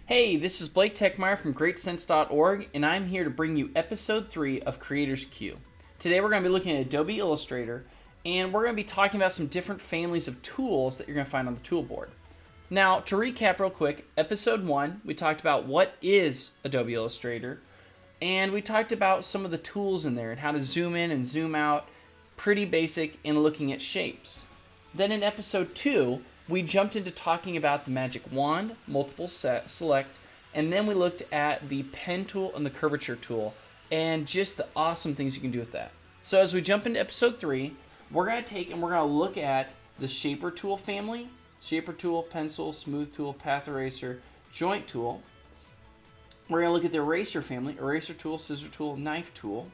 Hey, this is Blake Techmeyer from GreatSense.org, and I'm here to bring you episode 3 of Creator's Q. Today we're going to be looking at Adobe Illustrator, and we're going to be talking about some different families of tools that you're going to find on the toolboard. Now, to recap real quick, episode 1, we talked about what is Adobe Illustrator, and we talked about some of the tools in there and how to zoom in and zoom out, pretty basic in looking at shapes. Then in episode 2, we jumped into talking about the magic wand, multiple select, and then we looked at the pen tool and the curvature tool and just the awesome things you can do with that. So as we jump into episode 3, we're going to look at the shaper tool family, shaper tool, pencil, smooth tool, path eraser, joint tool. We're going to look at the eraser family, eraser tool, scissor tool, knife tool.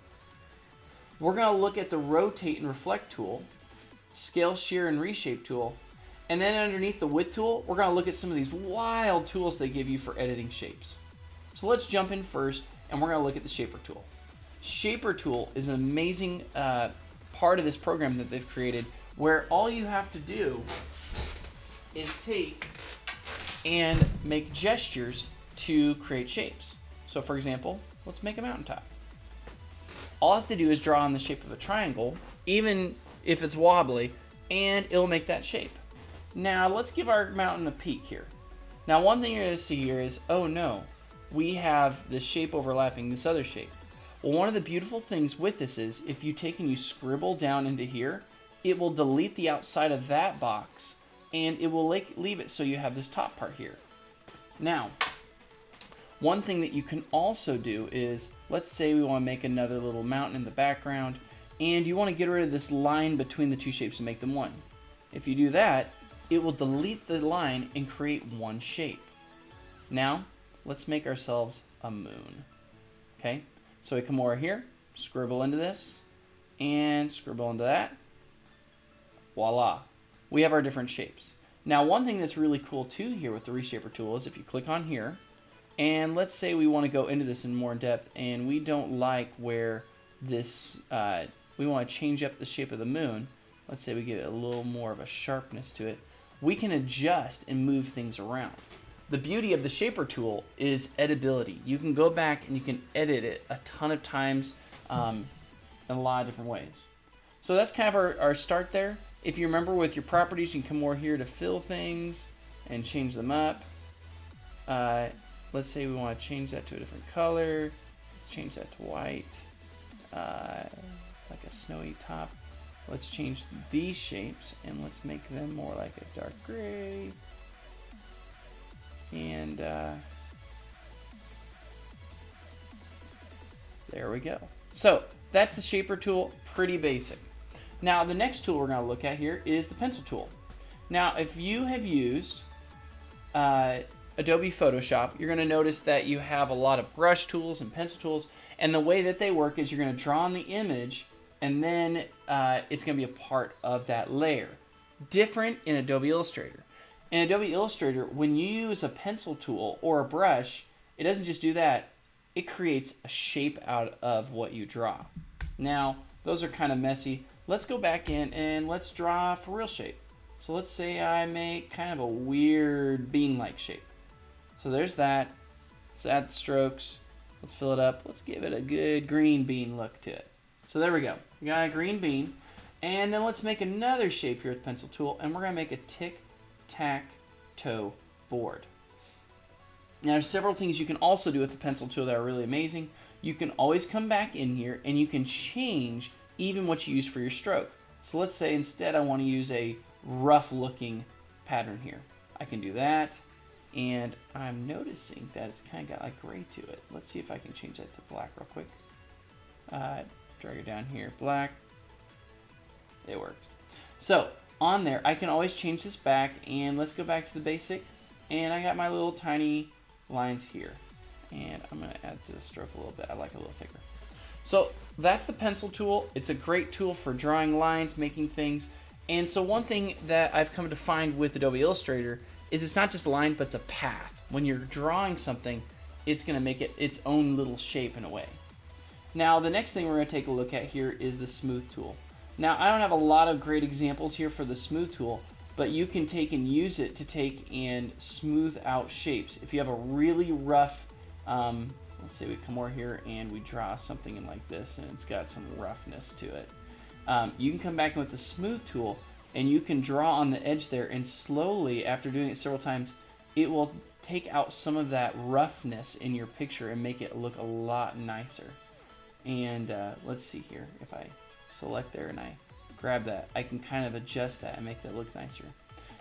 We're going to look at the rotate and reflect tool, scale, shear, and reshape tool. And then underneath the width tool, we're going to look at some of these wild tools they give you for editing shapes. So let's jump in first, and we're going to look at the shaper tool. Shaper tool is an amazing part of this program that they've created, where all you have to do is take and make gestures to create shapes. So for example, let's make a mountaintop. All I have to do is draw on the shape of a triangle, even if it's wobbly, and it'll make that shape. Now let's give our mountain a peek here. Now one thing you're going to see here is, oh no, we have this shape overlapping this other shape. Well, one of the beautiful things with this is if you take and you scribble down into here, it will delete the outside of that box and it will leave it so you have this top part here. Now, one thing that you can also do is, let's say we want to make another little mountain in the background and you want to get rid of this line between the two shapes and make them one. If you do that, it will delete the line and create one shape. Now, let's make ourselves a moon. Okay, so we come over here, scribble into this, and scribble into that. Voila, we have our different shapes. Now, one thing that's really cool too here with the reshaper tool is if you click on here, and let's say we want to go into this in more depth, and we don't like where this, we want to change up the shape of the moon. Let's say we give it a little more of a sharpness to it. We can adjust and move things around. The beauty of the shaper tool is editability. You can go back and you can edit it a ton of times in a lot of different ways. So that's kind of our start there. If you remember with your properties, you can come over here to fill things and change them up. Let's say we want to change that to a different color. Let's change that to white, like a snowy top. Let's change these shapes and let's make them more like a dark gray. And there we go. So that's the shaper tool, pretty basic. Now the next tool we're going to look at here is the pencil tool. Now if you have used Adobe Photoshop, you're going to notice that you have a lot of brush tools and pencil tools, and the way that they work is you're going to draw on the image and then it's going to be a part of that layer. Different in Adobe Illustrator. In Adobe Illustrator, when you use a pencil tool or a brush, it doesn't just do that, it creates a shape out of what you draw. Now, those are kind of messy. Let's go back in and let's draw for real shape. So let's say I make kind of a weird bean-like shape. So there's that. Let's add the strokes. Let's fill it up. Let's give it a good green bean look to it. So there we go. We got a green bean. And then let's make another shape here with the pencil tool, and we're going to make a tic-tac-toe board. Now there's several things you can also do with the pencil tool that are really amazing. You can always come back in here and you can change even what you use for your stroke. So let's say instead I want to use a rough looking pattern here. I can do that, and I'm noticing that it's kind of got like gray to it. Let's see if I can change that to black real quick. Drag it down here, black. It works. So on there, I can always change this back, and let's go back to the basic. And I got my little tiny lines here. And I'm going to add to the stroke a little bit. I like it a little thicker. So that's the pencil tool. It's a great tool for drawing lines, making things. And so one thing that I've come to find with Adobe Illustrator is it's not just a line, but it's a path. When you're drawing something, it's going to make it its own little shape in a way. Now the next thing we're going to take a look at here is the smooth tool. Now I don't have a lot of great examples here for the smooth tool, but you can take and use it to take and smooth out shapes. If you have a really rough, let's say we come over here and we draw something in like this and it's got some roughness to it. You can come back in with the smooth tool and you can draw on the edge there, and slowly, after doing it several times, it will take out some of that roughness in your picture and make it look a lot nicer. And let's see here, if I select there and I grab that, I can kind of adjust that and make that look nicer.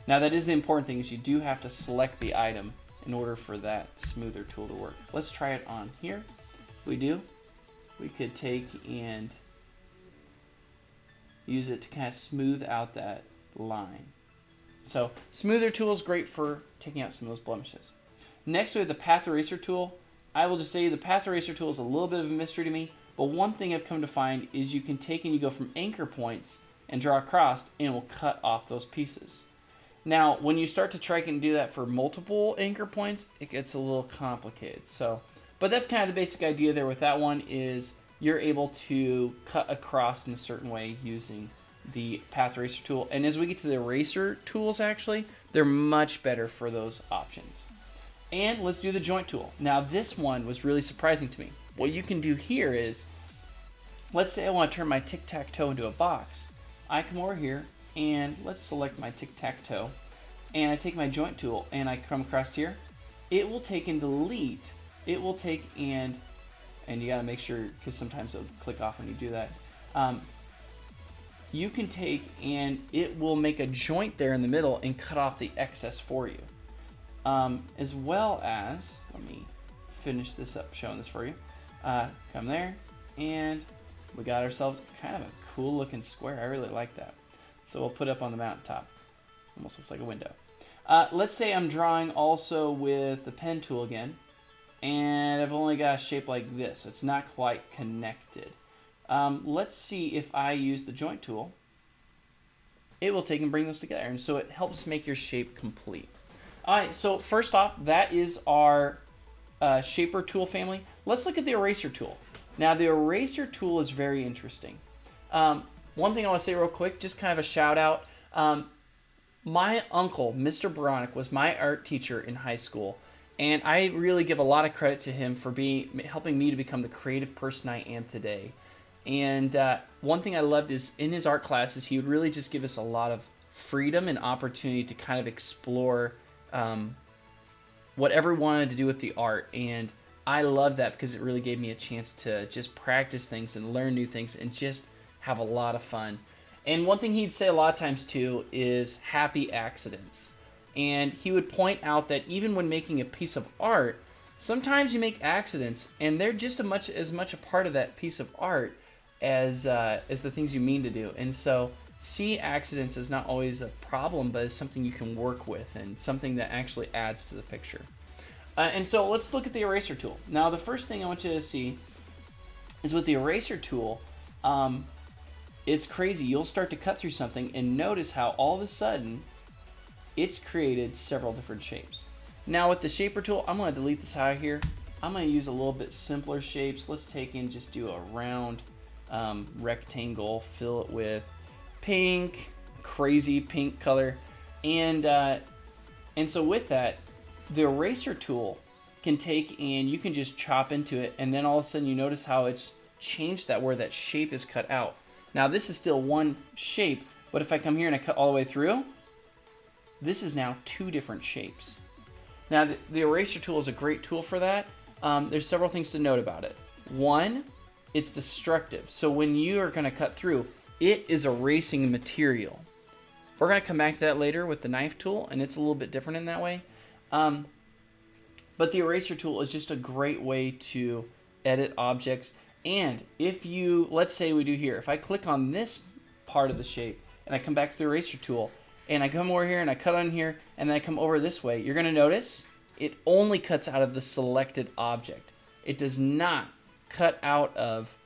Now that is the important thing, is you do have to select the item in order for that smoother tool to work. Let's try it on here. We could take and use it to kind of smooth out that line. So smoother tool is great for taking out some of those blemishes. Next we have the path eraser tool. I will just say the path eraser tool is a little bit of a mystery to me, but one thing I've come to find is you can take and you go from anchor points and draw across and it will cut off those pieces. Now when you start to try and do that for multiple anchor points, it gets a little complicated. But that's kind of the basic idea there with that one, is you're able to cut across in a certain way using the path eraser tool. And as we get to the eraser tools, actually, they're much better for those options. And let's do the joint tool. Now this one was really surprising to me. What you can do here is, let's say I want to turn my tic-tac-toe into a box. I come over here and let's select my tic-tac-toe, and I take my joint tool and I come across here. It will take and delete. It will take and you got to make sure, because sometimes it'll click off when you do that. You can take and it will make a joint there in the middle and cut off the excess for you. As well as, let me finish this up showing this for you. Come there, and we got ourselves kind of a cool looking square. I really like that. So we'll put it up on the mountaintop. Almost looks like a window. Let's say I'm drawing also with the pen tool again, and I've only got a shape like this. It's not quite connected. Let's see if I use the joint tool. It will take and bring those together, and so it helps make your shape complete. All right, so first off, that is our shaper tool family. Let's look at the eraser tool. Now the eraser tool is very interesting. One thing I want to say real quick, just kind of a shout out. My uncle, Mr. Baronic, was my art teacher in high school, and I really give a lot of credit to him for helping me to become the creative person I am today. And one thing I loved is in his art classes, he would really just give us a lot of freedom and opportunity to kind of explore whatever we wanted to do with the art. And I love that because it really gave me a chance to just practice things and learn new things and just have a lot of fun. And one thing he'd say a lot of times too is happy accidents. And he would point out that even when making a piece of art, sometimes you make accidents and they're just as much a part of that piece of art as the things you mean to do. And so see accidents as not always a problem, but as something you can work with and something that actually adds to the picture. And so let's look at the eraser tool. Now the first thing I want you to see is with the eraser tool, it's crazy. You'll start to cut through something and notice how all of a sudden it's created several different shapes. Now with the shaper tool, I'm going to delete this out of here. I'm going to use a little bit simpler shapes. Let's take and just do a round rectangle, fill it with pink, crazy pink color. And so with that, the eraser tool can take and you can just chop into it, and then all of a sudden you notice how it's changed that where that shape is cut out. Now this is still one shape, but if I come here and I cut all the way through, this is now two different shapes. Now the eraser tool is a great tool for that. There's several things to note about it. One, it's destructive. So when you are going to cut through, it is erasing material. We're going to come back to that later with the knife tool, and it's a little bit different in that way. But the eraser tool is just a great way to edit objects. And if you, let's say we do here, if I click on this part of the shape and I come back to the eraser tool and I come over here and I cut on here and then I come over this way, you're going to notice it only cuts out of the selected object. It does not cut out of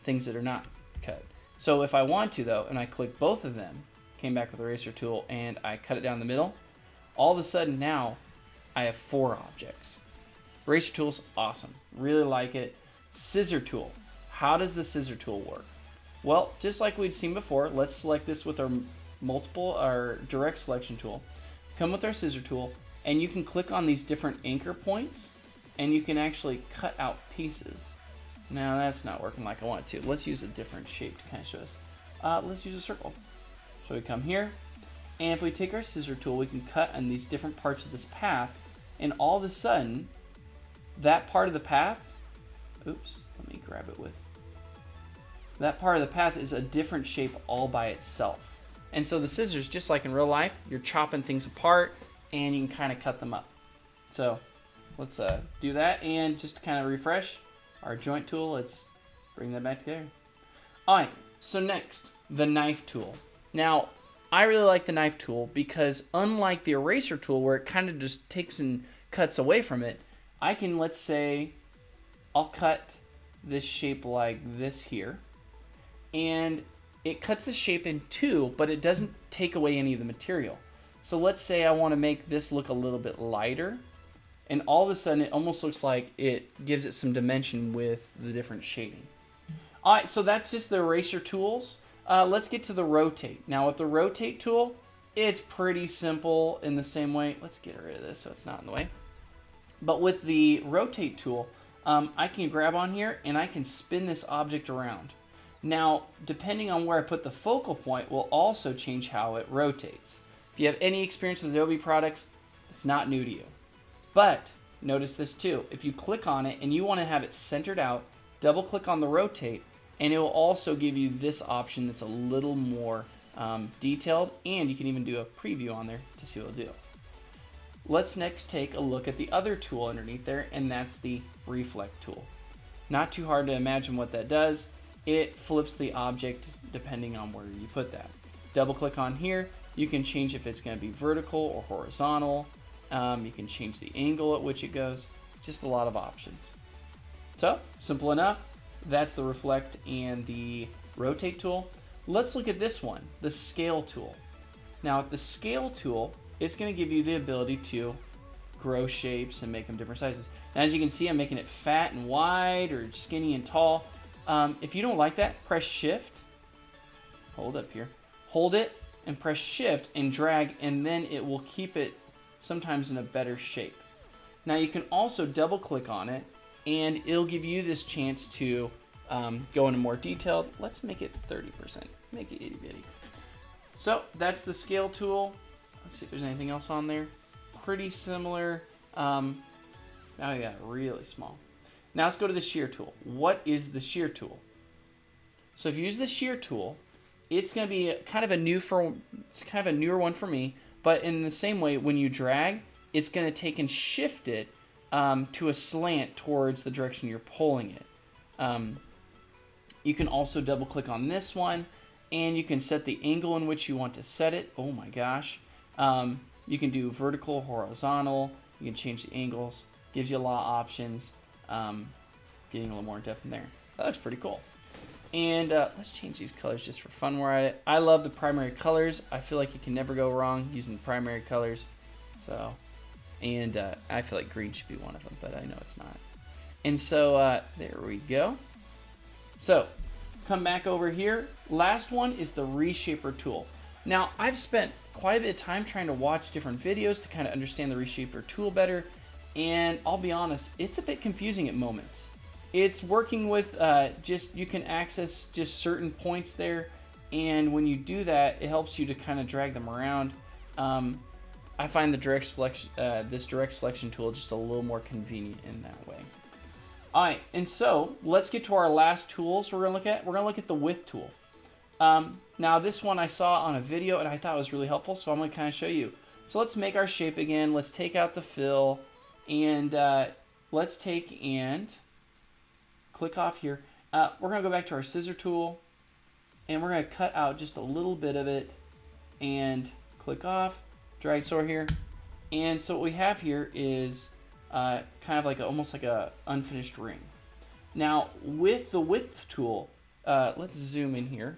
things that are not cut. So if I want to though, and I click both of them, came back with the eraser tool and I cut it down the middle, all of a sudden now I have 4 objects. Eraser tool's awesome. Really like it. Scissor tool. How does the scissor tool work? Well, just like we'd seen before, let's select this with our multiple or direct selection tool, come with our scissor tool, and you can click on these different anchor points and you can actually cut out pieces. Now that's not working like I want it to. Let's use a different shape to kind of show us. Let's use a circle. So we come here, and if we take our scissor tool, we can cut on these different parts of this path, and all of a sudden, that part of the path, oops, let me grab it with, that part of the path is a different shape all by itself. And so the scissors, just like in real life, you're chopping things apart, and you can kind of cut them up. So let's do that, and just to kind of refresh our joint tool, let's bring that back together. All right, so next, the knife tool. Now, I really like the knife tool because unlike the eraser tool where it kind of just takes and cuts away from it, I can, let's say, I'll cut this shape like this here, and it cuts the shape in two, but it doesn't take away any of the material. So let's say I want to make this look a little bit lighter, and all of a sudden it almost looks like it gives it some dimension with the different shading. All right, so that's just the eraser tools. Let's get to the rotate. Now with the rotate tool, it's pretty simple in the same way. Let's get rid of this so it's not in the way. But with the rotate tool, I can grab on here and I can spin this object around. Now, depending on where I put the focal point will also change how it rotates. If you have any experience with Adobe products, it's not new to you. But notice this too. If you click on it and you want to have it centered out, double click on the rotate, and it will also give you this option that's a little more detailed, and you can even do a preview on there to see what it'll do. Let's next take a look at the other tool underneath there, and that's the reflect tool. Not too hard to imagine what that does. It flips the object depending on where you put that. Double click on here. You can change if it's going to be vertical or horizontal. You can change the angle at which it goes. Just a lot of options. So, simple enough. That's the reflect and the rotate tool. Let's look at this one, the scale tool. Now with the scale tool, it's going to give you the ability to grow shapes and make them different sizes. Now as you can see, I'm making it fat and wide or skinny and tall. If you don't like that, press shift, hold up here, hold it and press shift and drag, and then it will keep it sometimes in a better shape. Now you can also double click on it and it'll give you this chance to go into more detailed. Let's make it 30%, make it itty bitty. So that's the scale tool. Let's see if there's anything else on there. Pretty similar. Now we got really small. Now let's go to the shear tool. What is the shear tool? So if you use the shear tool, it's going to be kind of a newer one for me, but in the same way, when you drag, it's going to take and shift it to a slant towards the direction you're pulling it. You can also double click on this one, and you can set the angle in which you want to set it. Oh my gosh. You can do vertical, horizontal. You can change the angles. Gives you a lot of options. Getting a little more in depth in there. That looks pretty cool. And let's change these colors just for fun. We're at it. I love the primary colors. I feel like you can never go wrong using the primary colors. So, and I feel like green should be one of them, but I know it's not. And so there we go. So come back over here. Last one is the reshaper tool. Now I've spent quite a bit of time trying to watch different videos to kind of understand the reshaper tool better. And I'll be honest, it's a bit confusing at moments. It's working with you can access just certain points there, and when you do that, it helps you to kind of drag them around. I find the direct selection, this direct selection tool just a little more convenient in that way. All right, and so let's get to our last tools we're gonna look at. We're gonna look at the width tool. Now this one I saw on a video and I thought it was really helpful, so I'm gonna kind of show you. So let's make our shape again. Let's take out the fill, and let's take and click off here. We're gonna go back to our scissor tool, and we're gonna cut out just a little bit of it, and click off, drag sort here. And so what we have here is kind of like almost like a unfinished ring. Now with the width tool, let's zoom in here,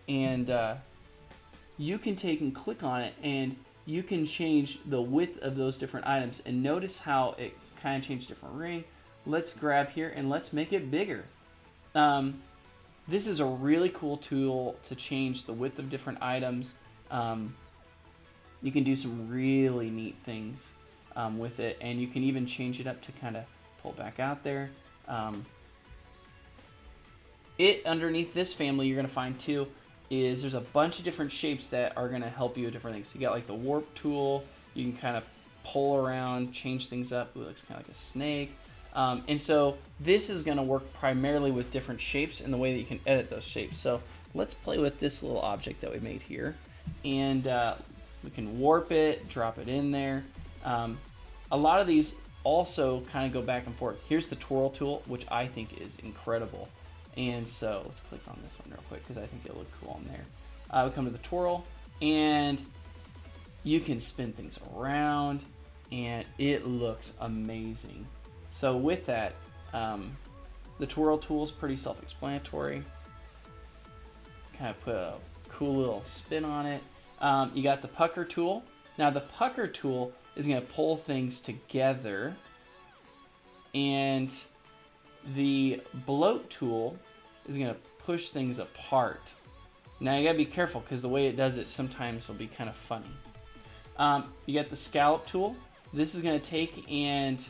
and you can take and click on it, and you can change the width of those different items, and notice how it kind of changed different ring. Let's grab here and let's make it bigger. this is a really cool tool to change the width of different items. You can do some really neat things with it, and you can even change it up to kind of pull back out there. Underneath this family, you're going to find too, is there's a bunch of different shapes that are going to help you with different things. You got like the warp tool. You can kind of pull around, change things up. Ooh, it looks kind of like a snake. And so this is going to work primarily with different shapes and the way that you can edit those shapes. So let's play with this little object that we made here. And we can warp it, drop it in there. A lot of these also kind of go back and forth. Here's the twirl tool, which I think is incredible. And so let's click on this one real quick because I think it'll look cool on there. We come to the twirl, and you can spin things around, and it looks amazing. So with that, the twirl tool is pretty self-explanatory. Kind of put a cool little spin on it. You got the pucker tool. Now the pucker tool is going to pull things together, and the bloat tool is going to push things apart. Now you got to be careful because the way it does it sometimes will be kind of funny. You got the scallop tool. This is going to take and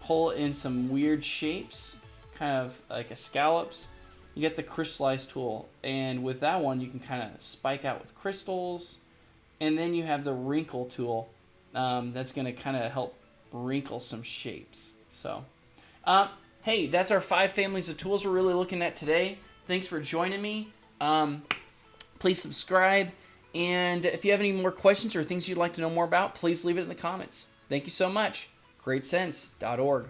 pull in some weird shapes, kind of like a scallops. You get the crystallize tool, and with that one you can kind of spike out with crystals. And then you have the wrinkle tool that's going to kind of help wrinkle some shapes. So, hey, that's our 5 families of tools we're really looking at today. Thanks for joining me. Please subscribe. And if you have any more questions or things you'd like to know more about, please leave it in the comments. Thank you so much. GreatSense.org.